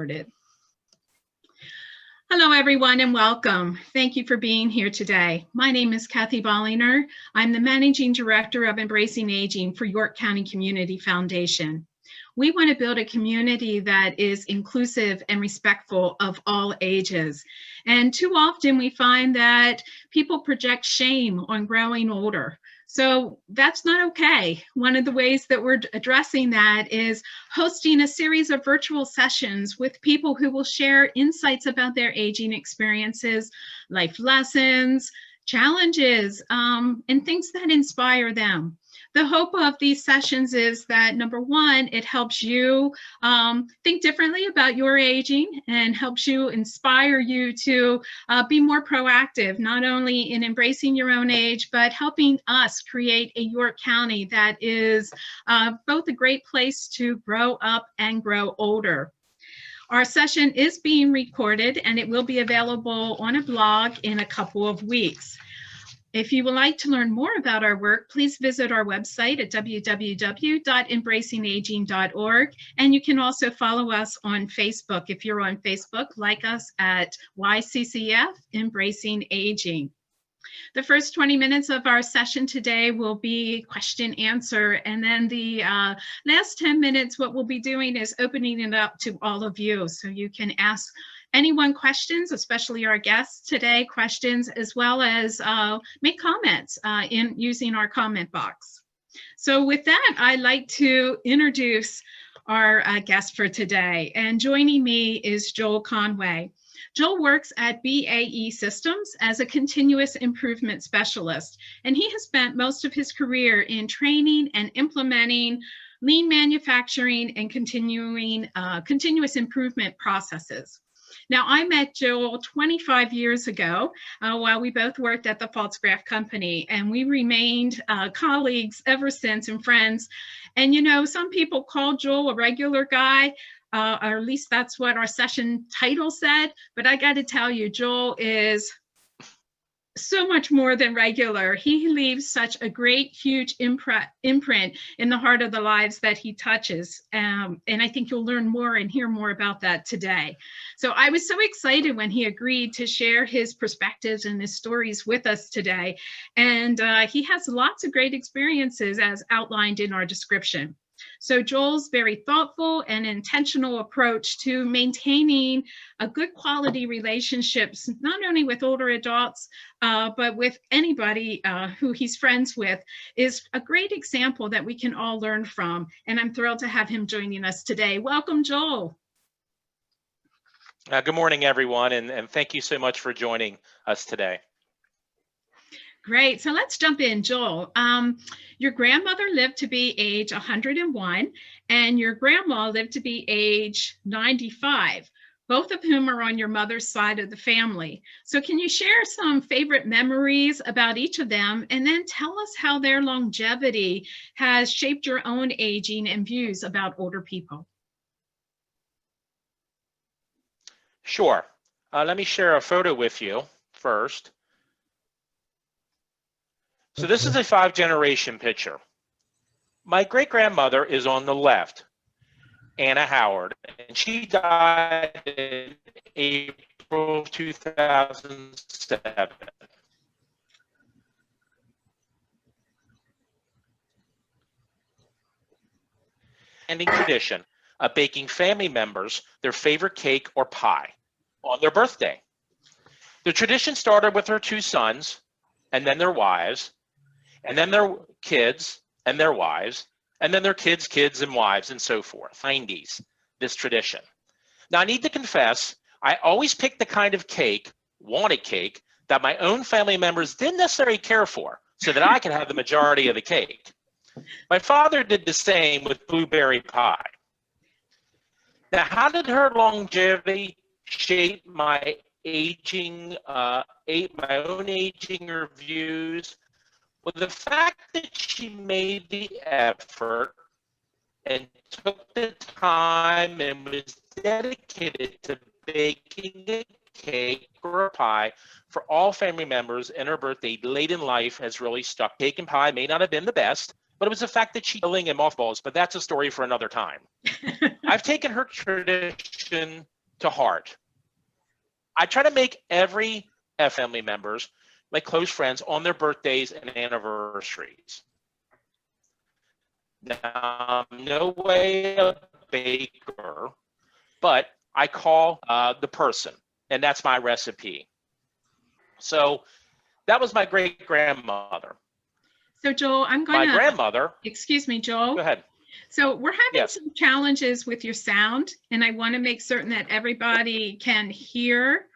recorded. Hello, everyone, and welcome. Thank you for being here today. My name is Kathy Bollinger. I'm the Managing Director of Embracing Aging for York County Community Foundation. We want to build a community that is inclusive and respectful of all ages. And too often we find that people project shame on growing older. So that's not okay. One of the ways that we're addressing that is hosting a series of virtual sessions with people who will share insights about their aging experiences, life lessons, challenges, and things that inspire them. The hope of these sessions is that, number one, it helps you think differently about your aging and helps you inspire you to be more proactive, not only in embracing your own age, but helping us create a York County that is both a great place to grow up and grow older. Our session is being recorded and it will be available on a blog in a couple of weeks. If you would like to learn more about our work, please visit our website at www.embracingaging.org. And you can also follow us on Facebook. If you're on Facebook, like us at YCCF Embracing Aging. The first 20 minutes of our session today will be question answer. And then the last 10 minutes, what we'll be doing is opening it up to all of you. So you can ask anyone questions, especially our guests today, questions, as well as make comments in using our comment box. So with that, I'd like to introduce our guest for today. And joining me is Joel Conway. Joel works at BAE Systems as a continuous improvement specialist, and he has spent most of his career in training and implementing lean manufacturing and continuous improvement processes. Now, I met Joel 25 years ago while we both worked at the Pfaltzgraff Company, and we remained colleagues ever since and friends. And, you know, some people call Joel a regular guy, or at least that's what our session title said. But I got to tell you, Joel is so much more than regular. He leaves such a great, huge imprint in the heart of the lives that he touches. And I think you'll learn more and hear more about that today. So I was so excited when he agreed to share his perspectives and his stories with us today. And he has lots of great experiences as outlined in our description. So Joel's very thoughtful and intentional approach to maintaining a good quality relationships, not only with older adults, but with anybody who he's friends with, is a great example that we can all learn from. And I'm thrilled to have him joining us today. Welcome, Joel. Good morning, everyone, and thank you so much for joining us today. Great. So let's jump in, Joel. Your grandmother lived to be age 101, and your grandma lived to be age 95, both of whom are on your mother's side of the family. So can you share some favorite memories about each of them, and then tell us how their longevity has shaped your own aging and views about older people? Sure. Let me share a photo with you first. So this is a 5-generation picture. My great-grandmother is on the left, Anna Howard, and she died in April of 2007. Ending tradition of baking family members their favorite cake or pie on their birthday. The tradition started with her 2 sons, and then their wives, and then their kids and their wives, and then their kids, kids, and wives, and so forth. 90s, this tradition. Now, I need to confess, I always picked the kind of cake, wanted cake, that my own family members didn't necessarily care for, so that I could have the majority of the cake. My father did the same with blueberry pie. Now, how did her longevity shape my aging, my own aging reviews? Well, the fact that she made the effort and took the time and was dedicated to baking a cake or a pie for all family members in her birthday late in life has really stuck. Cake and pie may not have been the best, but it was the fact that she's filling in mothballs, but that's a story for another time. I've taken her tradition to heart. I try to make every family members, my close friends, on their birthdays and anniversaries. Now, I'm no way a baker, but I call the person, and that's my recipe. So that was my great grandmother. So Joel, I'm going My to, grandmother, excuse me, Joel. go ahead. So we're having Yes. some challenges with your sound, and I want to make certain that everybody can hear.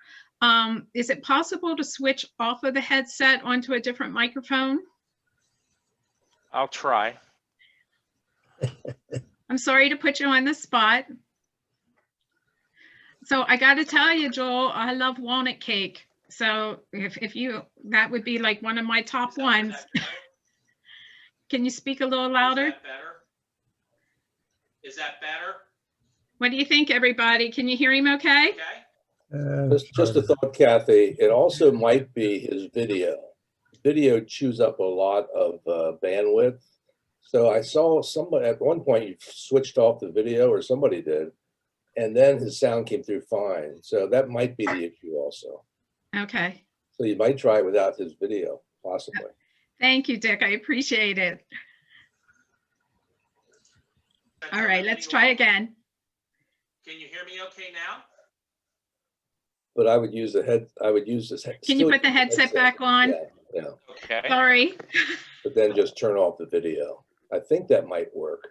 Is it possible to switch off of the headset onto a different microphone? I'll try. I'm sorry to put you on the spot. So I got to tell you, Joel, I love walnut cake. So if you, that would be like one of my top ones. Can you speak a little louder? Is that better? Is that better? What do you think, everybody? Can you hear him okay? Okay. Just a thought, Kathy. It also might be his video. Video chews up a lot of bandwidth. So I saw somebody at one point, you switched off the video, or somebody did, and then his sound came through fine. So that might be the issue also. Okay. So you might try it without his video, possibly. Thank you, Dick. I appreciate it. All right, let's try again. Can you hear me okay now? But I would use this. Can you put the headset back on? Yeah. Okay. Sorry. But then just turn off the video. I think that might work.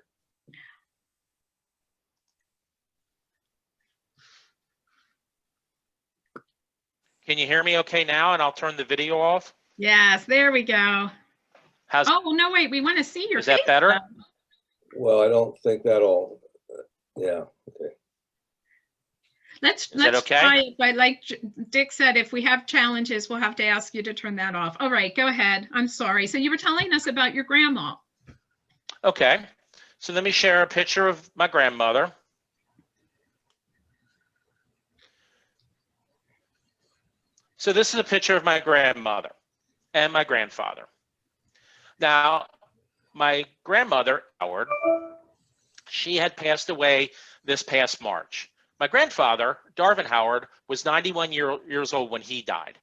Can you hear me okay now? And I'll turn the video off. Yes, there we go. How's Oh, no, wait, we want to see your Is that face, better? though. Well, I don't think that'll, yeah, okay. Let's that okay? try it, but like Dick said, if we have challenges, we'll have to ask you to turn that off. All right, go ahead. I'm sorry. So you were telling us about your grandma. Okay. So let me share a picture of my grandmother. So this is a picture of my grandmother and my grandfather. Now, my grandmother, Howard, she had passed away this past March. My grandfather, Darvin Howard, was 91 years old when he died.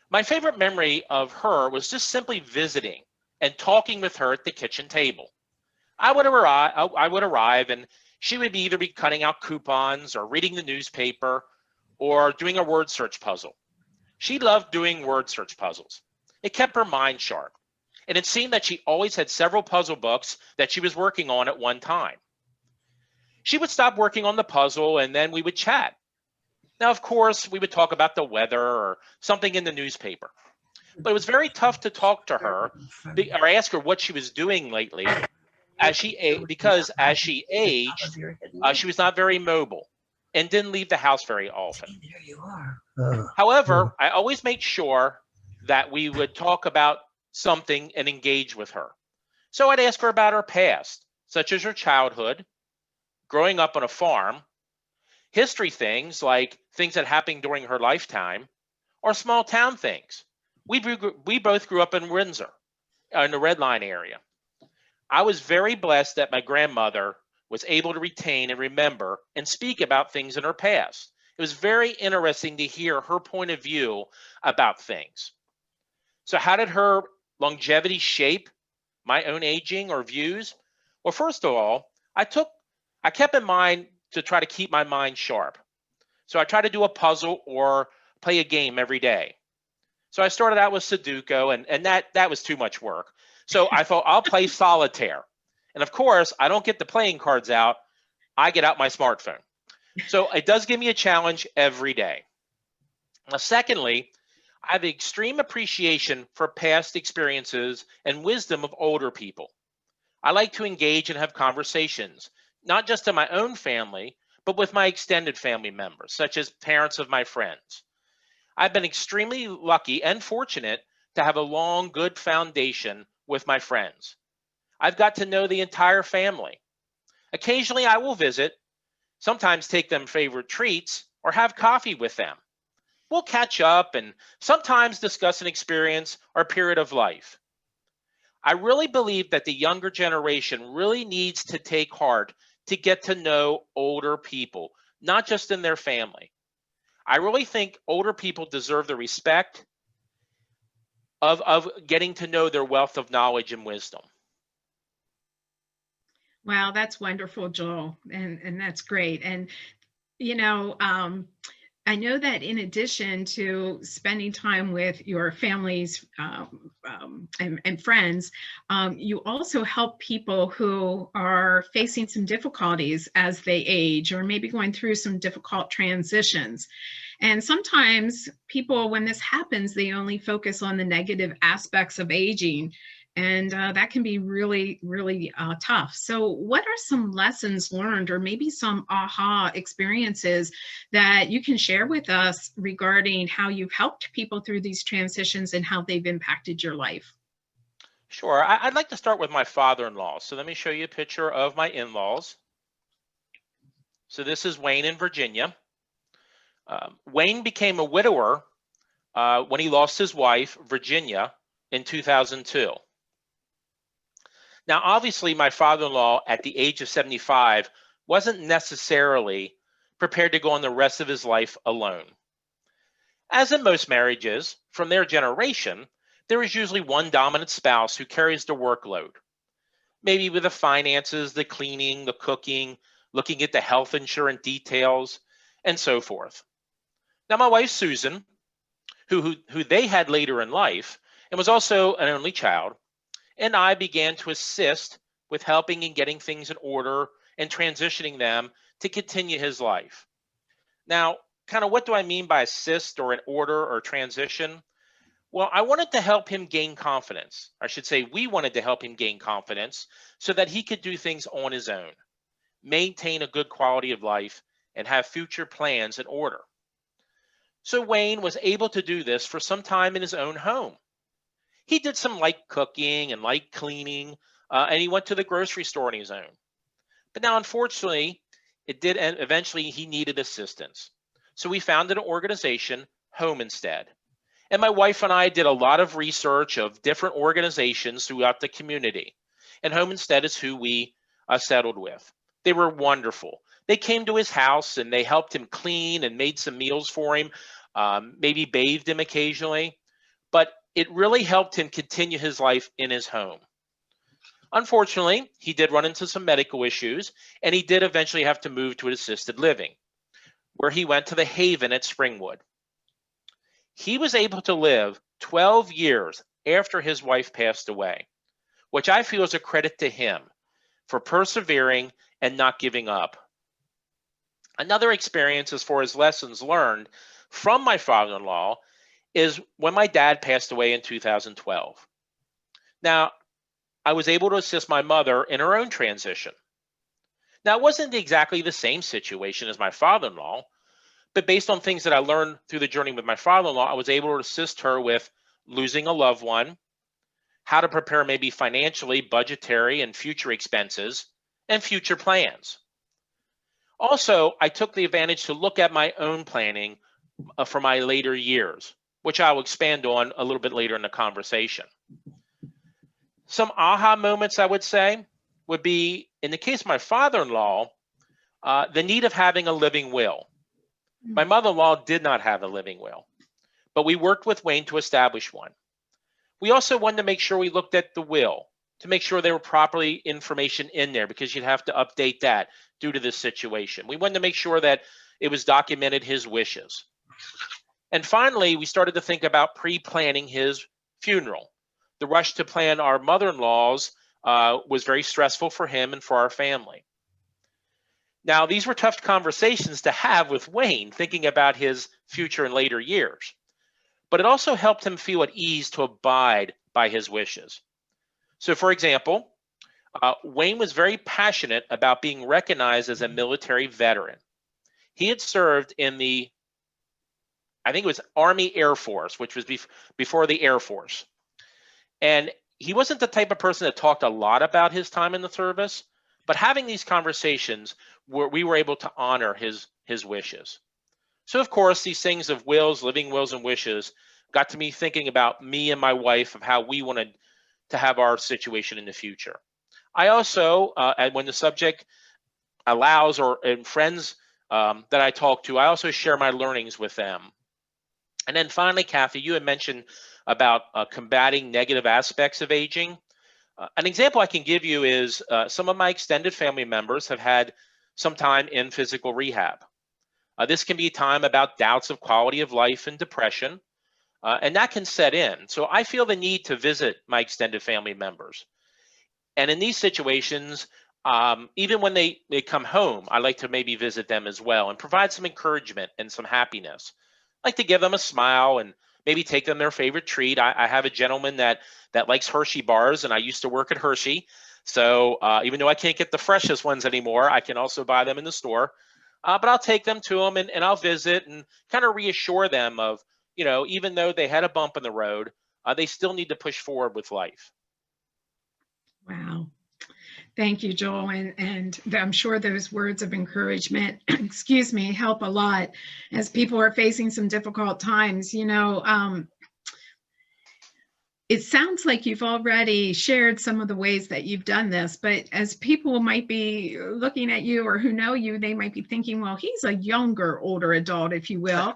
My favorite memory of her was just simply visiting and talking with her at the kitchen table. I would arrive and she would either be cutting out coupons or reading the newspaper or doing a word search puzzle. She loved doing word search puzzles. It kept her mind sharp. And it seemed that she always had several puzzle books that she was working on at one time. She would stop working on the puzzle and then we would chat. Now, of course, we would talk about the weather or something in the newspaper. But it was very tough to talk to her or ask her what she was doing lately because as she aged, she was not very mobile and didn't leave the house very often. There you are. However, I always made sure that we would talk about something and engage with her. So I'd ask her about her past, such as her childhood, growing up on a farm, history things like things that happened during her lifetime, or small town things. We both grew up in Windsor, in the Red Line area. I was very blessed that my grandmother was able to retain and remember and speak about things in her past. It was very interesting to hear her point of view about things. So how did her longevity shape my own aging or views? Well, first of all, I kept in mind to try to keep my mind sharp. So I tried to do a puzzle or play a game every day. So I started out with Sudoku and that was too much work. So I thought I'll play solitaire. And of course, I don't get the playing cards out. I get out my smartphone. So it does give me a challenge every day. Now, secondly, I have extreme appreciation for past experiences and wisdom of older people. I like to engage and have conversations, not just in my own family, but with my extended family members, such as parents of my friends. I've been extremely lucky and fortunate to have a long, good foundation with my friends. I've got to know the entire family. Occasionally I will visit, sometimes take them favorite treats, or have coffee with them. We'll catch up and sometimes discuss an experience or period of life. I really believe that the younger generation really needs to take heart to get to know older people, not just in their family. I really think older people deserve the respect of getting to know their wealth of knowledge and wisdom. Wow, that's wonderful, Joel, and that's great. And you know, I know that in addition to spending time with your families and friends, you also help people who are facing some difficulties as they age, or maybe going through some difficult transitions. And sometimes people, when this happens, they only focus on the negative aspects of aging. And that can be really, really tough. So, what are some lessons learned, or maybe some aha experiences that you can share with us regarding how you've helped people through these transitions and how they've impacted your life? Sure. I'd like to start with my father-in-law. So let me show you a picture of my in-laws. So this is Wayne in Virginia. Wayne became a widower when he lost his wife, Virginia, in 2002. Now, obviously, my father-in-law at the age of 75 wasn't necessarily prepared to go on the rest of his life alone. As in most marriages, from their generation, there is usually one dominant spouse who carries the workload, maybe with the finances, the cleaning, the cooking, looking at the health insurance details, and so forth. Now, my wife, Susan, who they had later in life and was also an only child, and I began to assist with helping and getting things in order and transitioning them to continue his life. Now, kind of what do I mean by assist or in order or transition? Well, I wanted to help him gain confidence. I should say we wanted to help him gain confidence so that he could do things on his own, maintain a good quality of life, and have future plans in order. So Wayne was able to do this for some time in his own home. He did some light cooking and light cleaning, and he went to the grocery store on his own. But now, unfortunately, it did, and eventually he needed assistance. So we founded an organization, Home Instead. And my wife and I did a lot of research of different organizations throughout the community. And Home Instead is who we settled with. They were wonderful. They came to his house and they helped him clean and made some meals for him, maybe bathed him occasionally. But it really helped him continue his life in his home. Unfortunately, he did run into some medical issues, and he did eventually have to move to an assisted living, where he went to the Haven at Springwood. He was able to live 12 years after his wife passed away, which I feel is a credit to him for persevering and not giving up. Another experience as far as lessons learned from my father-in-law is when my dad passed away in 2012. Now, I was able to assist my mother in her own transition. Now, it wasn't exactly the same situation as my father-in-law, but based on things that I learned through the journey with my father-in-law, I was able to assist her with losing a loved one, how to prepare maybe financially, budgetary, and future expenses, and future plans. Also, I took the advantage to look at my own planning for my later years, which I will expand on a little bit later in the conversation. Some aha moments, I would say, would be, in the case of my father-in-law, the need of having a living will. My mother-in-law did not have a living will, but we worked with Wayne to establish one. We also wanted to make sure we looked at the will to make sure there were properly information in there, because you'd have to update that due to this situation. We wanted to make sure that it was documented his wishes. And finally, we started to think about pre-planning his funeral. The rush to plan our mother-in-law's was very stressful for him and for our family. Now, these were tough conversations to have with Wayne, thinking about his future in later years. But it also helped him feel at ease to abide by his wishes. So, for example, Wayne was very passionate about being recognized as a military veteran. He had served in the, I think it was Army Air Force, which was before the Air Force. And he wasn't the type of person that talked a lot about his time in the service, but having these conversations, we were able to honor his wishes. So, of course, these things of wills, living wills and wishes, got to me thinking about me and my wife, of how we wanted to have our situation in the future. I also, when the subject allows, or and friends that I talk to. I also share my learnings with them. And then finally, Kathy, you had mentioned about combating negative aspects of aging. An example I can give you is some of my extended family members have had some time in physical rehab. This can be time about doubts of quality of life and depression, and that can set in. So I feel the need to visit my extended family members. And in these situations, even when they come home, I like to maybe visit them as well and provide some encouragement and some happiness. I like to give them a smile and maybe take them their favorite treat. I have a gentleman that likes Hershey bars, and I used to work at Hershey. So even though I can't get the freshest ones anymore, I can also buy them in the store. But I'll take them to them and I'll visit and kind of reassure them of, even though they had a bump in the road, they still need to push forward with life. Wow. Thank you, Joel. And I'm sure those words of encouragement, excuse me, help a lot as people are facing some difficult times. It sounds like you've already shared some of the ways that you've done this, but as people might be looking at you or who know you, they might be thinking, well, he's a younger, older adult, if you will.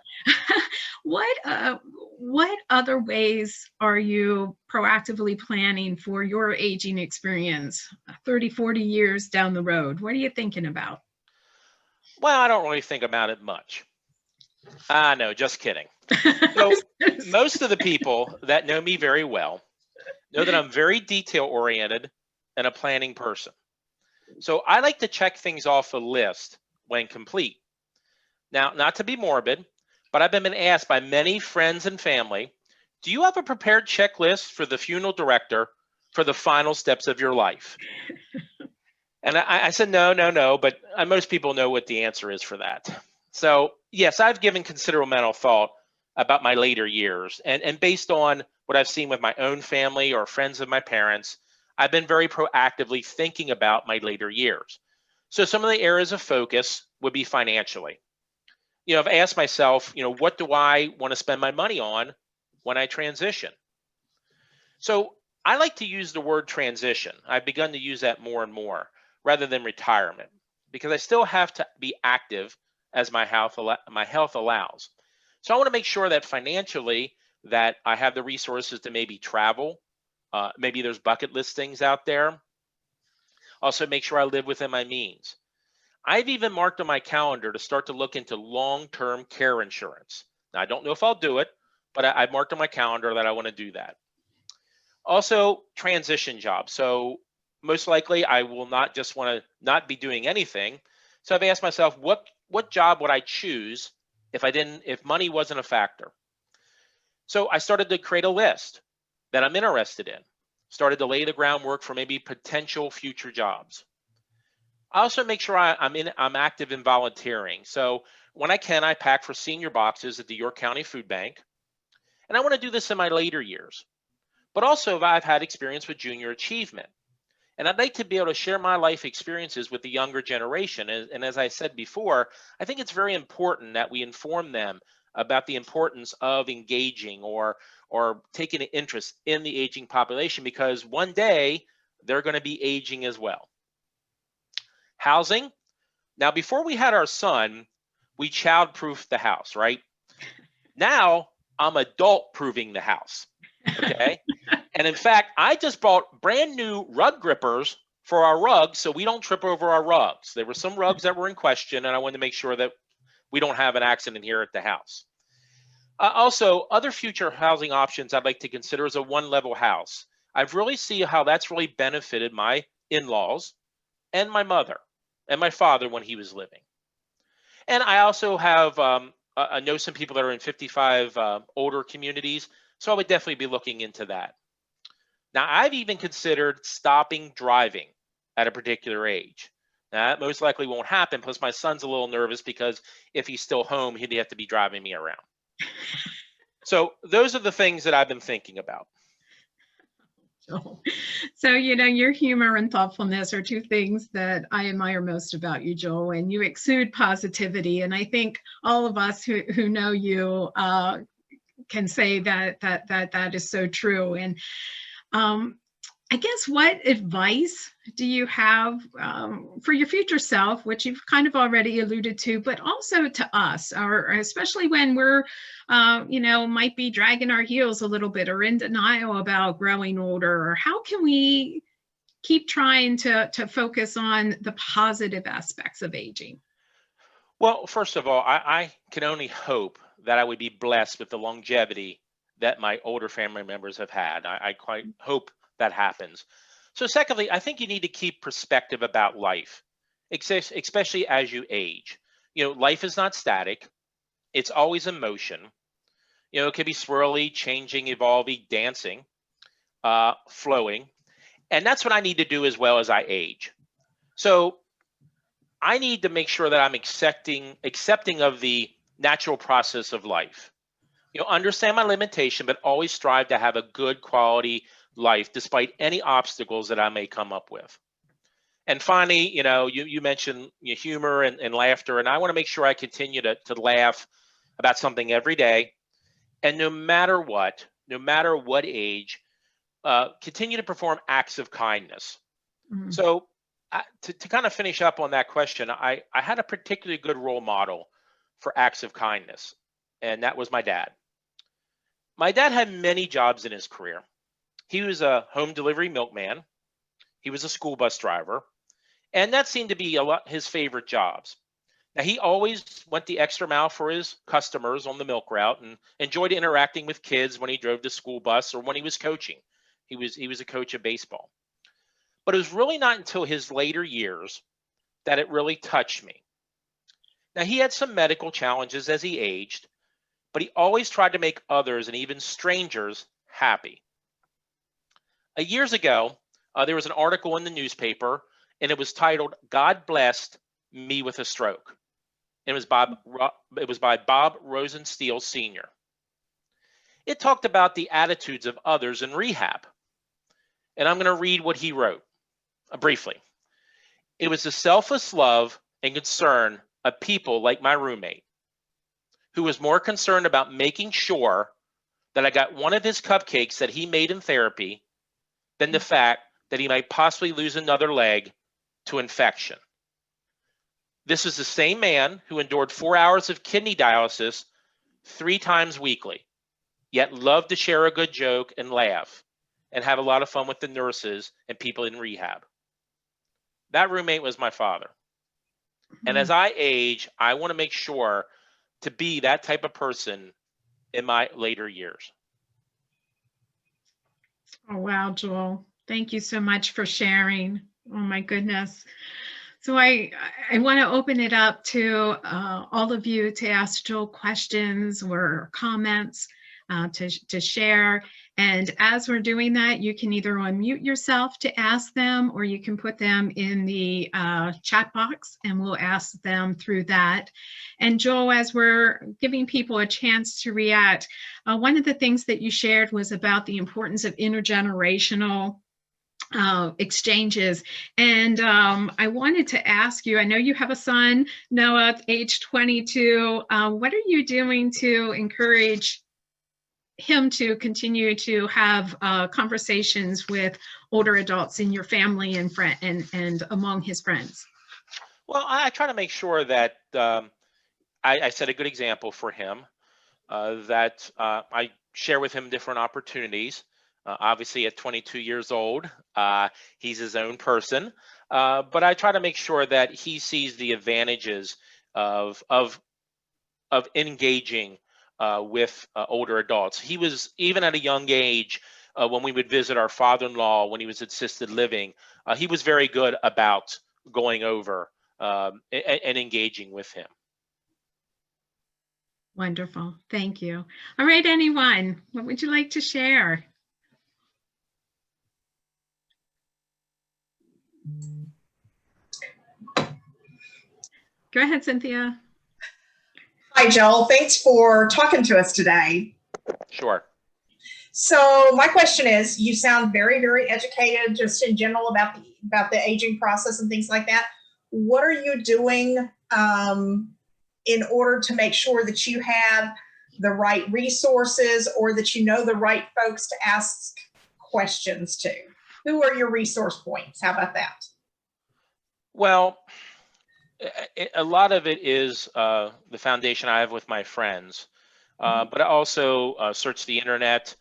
What other ways are you proactively planning for your aging experience 30, 40 years down the road? What are you thinking about? Well, I don't really think about it much. No, just kidding. So most of the people that know me very well know that I'm very detail oriented and a planning person. So I like to check things off a list when complete. Now, not to be morbid, but I've been asked by many friends and family, do you have a prepared checklist for the funeral director for the final steps of your life? And I said, no, but most people know what the answer is for that. So yes, I've given considerable thought about my later years. And based on what I've seen with my own family or friends of my parents, I've been very proactively thinking about my later years. So some of the areas of focus would be financially. I've asked myself, what do I want to spend my money on when I transition? So I like to use the word transition. I've begun to use that more and more rather than retirement, because I still have to be active as my health allows. So I want to make sure that financially that I have the resources to maybe travel. Maybe there's bucket list things out there. Also make sure I live within my means. I've even marked on my calendar to start to look into long-term care insurance. Now, I don't know if I'll do it, but I've marked on my calendar that I want to do that. Also, transition jobs. So most likely I will not just want to not be doing anything. So I've asked myself, what job would I choose if money wasn't a factor? So I started to create a list that I'm interested in. Started to lay the groundwork for maybe potential future jobs. I also make sure I'm active in volunteering. So when I can, I pack for senior boxes at the York County Food Bank. And I want to do this in my later years. But also I've had experience with junior achievement. And I'd like to be able to share my life experiences with the younger generation. And as I said before, I think it's very important that we inform them about the importance of engaging or taking an interest in the aging population, because one day they're going to be aging as well. Housing. Now, before we had our son, we child-proofed the house, right? Now I'm adult-proofing the house, okay? And in fact, I just bought brand new rug grippers for our rugs so we don't trip over our rugs. There were some rugs that were in question, and I wanted to make sure that we don't have an accident here at the house. Also, other future housing options I'd like to consider is a one-level house. I've really seen how that's really benefited my in-laws and my mother and my father when he was living. And I also have, I know some people that are in 55 older communities, so I would definitely be looking into that. Now, I've even considered stopping driving at a particular age. Now, that most likely won't happen, plus my son's a little nervous because if he's still home, he'd have to be driving me around. So those are the things that I've been thinking about. So, your humor and thoughtfulness are two things that I admire most about you, Joel, and you exude positivity. And I think all of us who know you can say that is so true. And I guess, what advice do you have for your future self, which you've kind of already alluded to, but also to us, or especially when we're, might be dragging our heels a little bit or in denial about growing older? Or how can we keep trying to focus on the positive aspects of aging? Well, first of all, I can only hope that I would be blessed with the longevity that my older family members have had. I quite hope that happens. So secondly, I think you need to keep perspective about life, especially as you age. Life is not static. It's always in motion. It can be swirly, changing, evolving, dancing, flowing. And that's what I need to do as well as I age. So I need to make sure that I'm accepting of the natural process of life. Understand my limitation, but always strive to have a good quality life despite any obstacles that I may come up with. And finally, you mentioned humor and laughter, and I want to make sure I continue to laugh about something every day. And no matter what age, continue to perform acts of kindness. Mm. So to kind of finish up on that question, I had a particularly good role model for acts of kindness, and that was my dad. My dad had many jobs in his career. He was a home delivery milkman. He was a school bus driver, and that seemed to be a lot his favorite jobs. Now, he always went the extra mile for his customers on the milk route and enjoyed interacting with kids when he drove the school bus or when he was coaching. He was a coach of baseball. But it was really not until his later years that it really touched me. Now, he had some medical challenges as he aged, but he always tried to make others and even strangers happy. Years ago, there was an article in the newspaper, and it was titled "God Blessed Me with a Stroke." It was by Bob Rosensteel Sr. It talked about the attitudes of others in rehab. And I'm going to read what he wrote briefly. It was the selfless love and concern of people like my roommate, who was more concerned about making sure that I got one of his cupcakes that he made in therapy than the fact that he might possibly lose another leg to infection. This is the same man who endured 4 hours of kidney dialysis 3 times weekly, yet loved to share a good joke and laugh and have a lot of fun with the nurses and people in rehab. That roommate was my father. And as I age, I want to make sure to be that type of person in my later years. Oh, wow, Joel. Thank you so much for sharing. Oh, my goodness. So I want to open it up to all of you to ask Joel questions or comments, to share. And as we're doing that, you can either unmute yourself to ask them, or you can put them in the chat box and we'll ask them through that. And Joel, as we're giving people a chance to react, one of the things that you shared was about the importance of intergenerational exchanges. And I wanted to ask you, I know you have a son, Noah, age 22. What are you doing to encourage him to continue to have conversations with older adults in your family and and among his friends? Well, I try to make sure that I set a good example for him, that I share with him different opportunities. Obviously, at 22 years old, he's his own person, but I try to make sure that he sees the advantages of engaging with older adults. He was, even at a young age, when we would visit our father-in-law when he was assisted living, he was very good about going over and engaging with him. Wonderful. Thank you. All right, anyone, what would you like to share? Go ahead, Cynthia. Hi, Joel. Thanks for talking to us today. Sure. So my question is, you sound very, very educated just in general about the aging process and things like that. What are you doing in order to make sure that you have the right resources or that you know the right folks to ask questions to? Who are your resource points? How about that? Well, a lot of it is the foundation I have with my friends, but I also search the internet.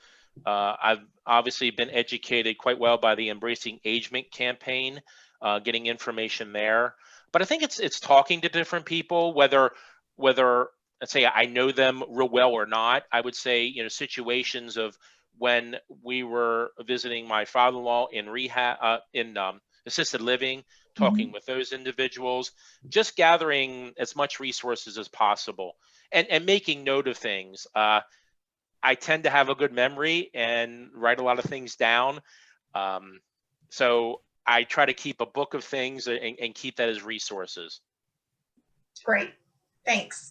I've obviously been educated quite well by the Embracing Agement campaign, getting information there. But I think it's talking to different people, whether let's say I know them real well or not. I would say, you know, situations of when we were visiting my father-in-law in rehab, in assisted living, talking with those individuals, just gathering as much resources as possible and making note of things. I tend to have a good memory and write a lot of things down. So I try to keep a book of things and keep that as resources. Great. Thanks.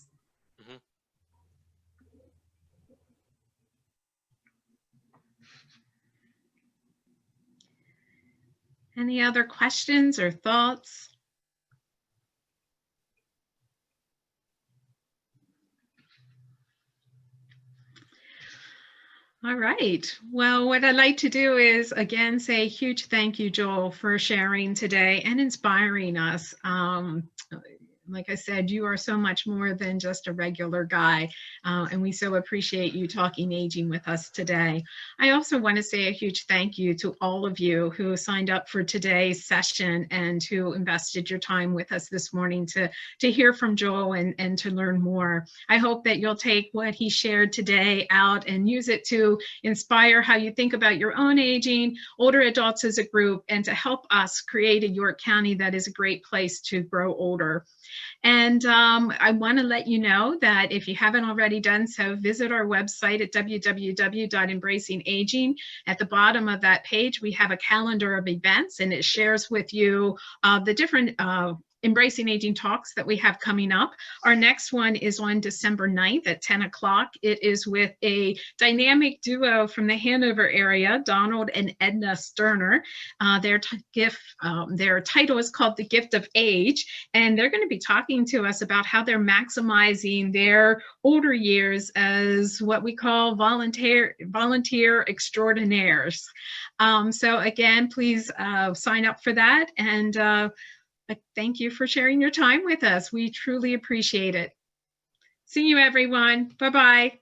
Any other questions or thoughts? All right. Well, what I'd like to do is again say a huge thank you, Joel, for sharing today and inspiring us. Like I said, you are so much more than just a regular guy, and we so appreciate you talking aging with us today. I also want to say a huge thank you to all of you who signed up for today's session and who invested your time with us this morning to hear from Joel and to learn more. I hope that you'll take what he shared today out and use it to inspire how you think about your own aging, older adults as a group, and to help us create a York County that is a great place to grow older. And I want to let you know that if you haven't already done so, visit our website at www.embracingaging. At the bottom of that page, we have a calendar of events, and it shares with you the different Embracing Aging talks that we have coming up. Our next one is on December 9th at 10 o'clock. It is with a dynamic duo from the Hanover area, Donald and Edna Sterner. Their title is called The Gift of Age, and they're going to be talking to us about how they're maximizing their older years as what we call volunteer extraordinaires. So again, please sign up for that, and thank you for sharing your time with us. We truly appreciate it. See you, everyone. Bye-bye.